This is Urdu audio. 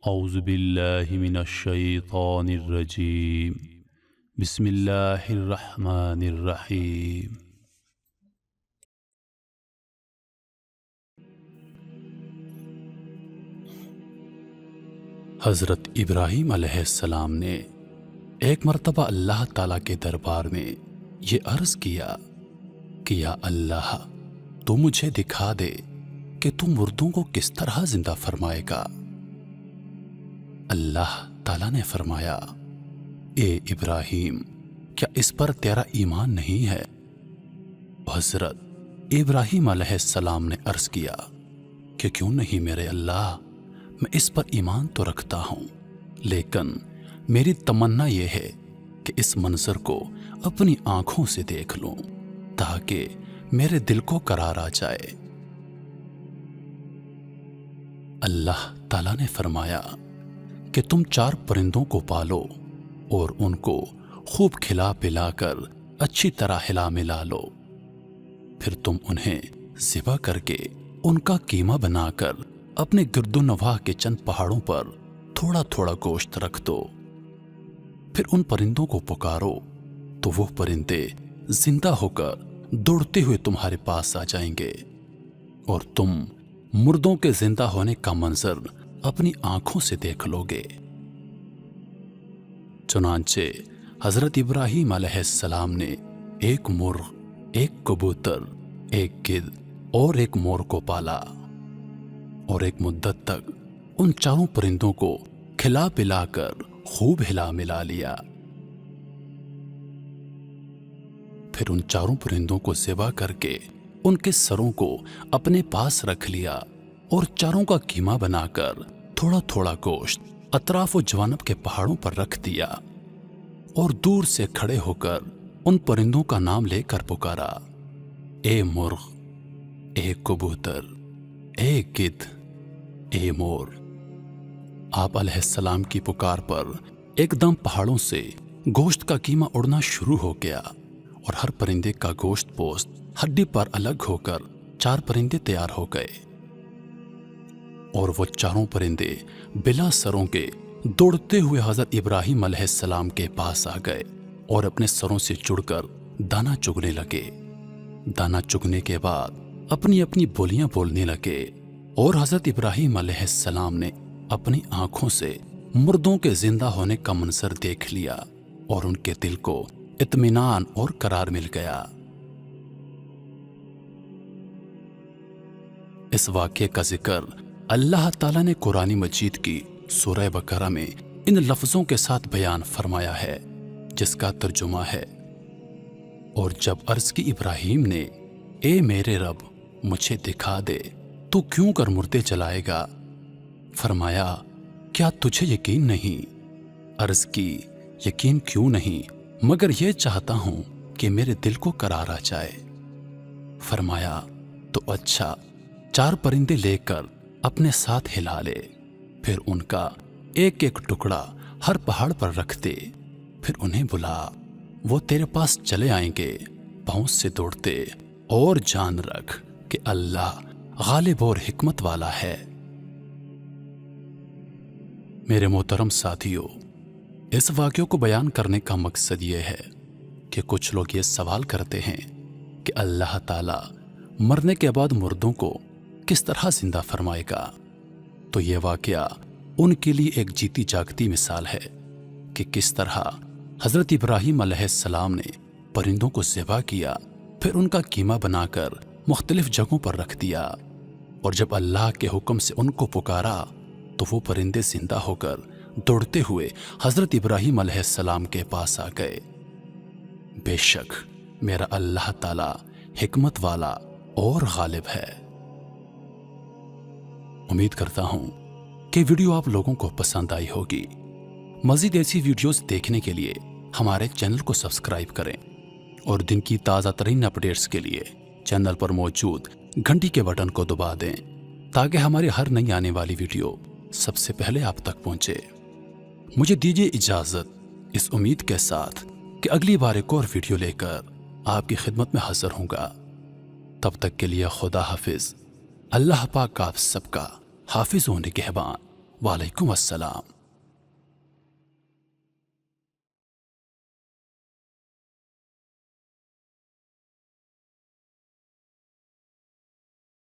اعوذ باللہ من الشیطان الرجیم بسم اللہ الرحمن الرحیم۔ حضرت ابراہیم علیہ السلام نے ایک مرتبہ اللہ تعالیٰ کے دربار میں یہ عرض کیا کہ یا اللہ تو مجھے دکھا دے کہ تو مردوں کو کس طرح زندہ فرمائے گا۔ اللہ تعالیٰ نے فرمایا، اے ابراہیم کیا اس پر تیرا ایمان نہیں ہے؟ حضرت ابراہیم علیہ السلام نے عرض کیا کہ کیوں نہیں میرے اللہ، میں اس پر ایمان تو رکھتا ہوں، لیکن میری تمنا یہ ہے کہ اس منظر کو اپنی آنکھوں سے دیکھ لوں تاکہ میرے دل کو قرار آ جائے۔ اللہ تعالیٰ نے فرمایا کہ تم 4 پرندوں کو پالو اور ان کو خوب کھلا پلا کر اچھی طرح ہلا ملا لو، پھر تم انہیں ذبح کر کے ان کا قیمہ بنا کر اپنے گرد و نواح کے چند پہاڑوں پر تھوڑا تھوڑا گوشت رکھ دو، پھر ان پرندوں کو پکارو تو وہ پرندے زندہ ہو کر دوڑتے ہوئے تمہارے پاس آ جائیں گے اور تم مردوں کے زندہ ہونے کا منظر اپنی آنکھوں سے دیکھ لو گے۔ چنانچہ حضرت ابراہیم علیہ السلام نے ایک مرغ، ایک کبوتر، ایک گدھ اور ایک مور کو پالا اور ایک مدت تک ان 4 پرندوں کو کھلا پلا کر خوب ہلا ملا لیا، پھر ان 4 پرندوں کو ذبح کر کے ان کے سروں کو اپنے پاس رکھ لیا اور 4 کا قیمہ بنا کر تھوڑا تھوڑا گوشت اطراف و جوانب کے پہاڑوں پر رکھ دیا اور دور سے کھڑے ہو کر ان پرندوں کا نام لے کر پکارا، اے مرغ، اے کبوتر، اے گدھ، اے مور۔ آپ علیہ السلام کی پکار پر ایک دم پہاڑوں سے گوشت کا قیمہ اڑنا شروع ہو گیا اور ہر پرندے کا گوشت پوست ہڈی پر الگ ہو کر 4 پرندے تیار ہو گئے اور وہ 4 پرندے بلا سروں کے دوڑتے ہوئے حضرت ابراہیم علیہ السلام کے پاس آ گئے اور اپنے سروں سے جڑ کر دانا چگنے لگے۔ دانا چگنے کے بعد اپنی اپنی بولیاں بولنے لگے اور حضرت ابراہیم علیہ السلام نے اپنی آنکھوں سے مردوں کے زندہ ہونے کا منظر دیکھ لیا اور ان کے دل کو اطمینان اور قرار مل گیا۔ اس واقعے کا ذکر اللہ تعالیٰ نے قرآن مجید کی سورہ بقرہ میں ان لفظوں کے ساتھ بیان فرمایا ہے، جس کا ترجمہ ہے، اور جب عرض کی ابراہیم نے، اے میرے رب مجھے دکھا دے تو کیوں کر مردے جلائے گا؟ فرمایا، کیا تجھے یقین نہیں؟ عرض کی، یقین کیوں نہیں، مگر یہ چاہتا ہوں کہ میرے دل کو قرار آ جائے۔ فرمایا، تو اچھا 4 پرندے لے کر اپنے ساتھ ہلا لے، پھر ان کا ایک ایک ٹکڑا ہر پہاڑ پر رکھ دے، پھر انہیں بلا، وہ تیرے پاس چلے آئیں گے پاؤں سے دوڑتے، اور جان رکھ کہ اللہ غالب اور حکمت والا ہے۔ میرے محترم ساتھیو، اس واقعے کو بیان کرنے کا مقصد یہ ہے کہ کچھ لوگ یہ سوال کرتے ہیں کہ اللہ تعالیٰ مرنے کے بعد مردوں کو کس طرح زندہ فرمائے گا؟ تو یہ واقعہ ان کے لیے ایک جیتی جاگتی مثال ہے کہ کس طرح حضرت ابراہیم علیہ السلام نے پرندوں کو ذبح کیا، پھر ان کا قیمہ بنا کر مختلف جگہوں پر رکھ دیا، اور جب اللہ کے حکم سے ان کو پکارا تو وہ پرندے زندہ ہو کر دوڑتے ہوئے حضرت ابراہیم علیہ السلام کے پاس آ گئے۔ بے شک میرا اللہ تعالی حکمت والا اور غالب ہے۔ امید کرتا ہوں کہ ویڈیو آپ لوگوں کو پسند آئی ہوگی۔ مزید ایسی ویڈیوز دیکھنے کے لیے ہمارے چینل کو سبسکرائب کریں اور دن کی تازہ ترین اپڈیٹس کے لیے چینل پر موجود گھنٹی کے بٹن کو دبا دیں تاکہ ہماری ہر نئی آنے والی ویڈیو سب سے پہلے آپ تک پہنچے۔ مجھے دیجیے اجازت اس امید کے ساتھ کہ اگلی بار ایک اور ویڈیو لے کر آپ کی خدمت میں حاضر ہوں گا۔ تب تک کے لیے خدا حافظ۔ اللہ پاک آپ سب کا حافظ و نگہبان وعلیکم السلام۔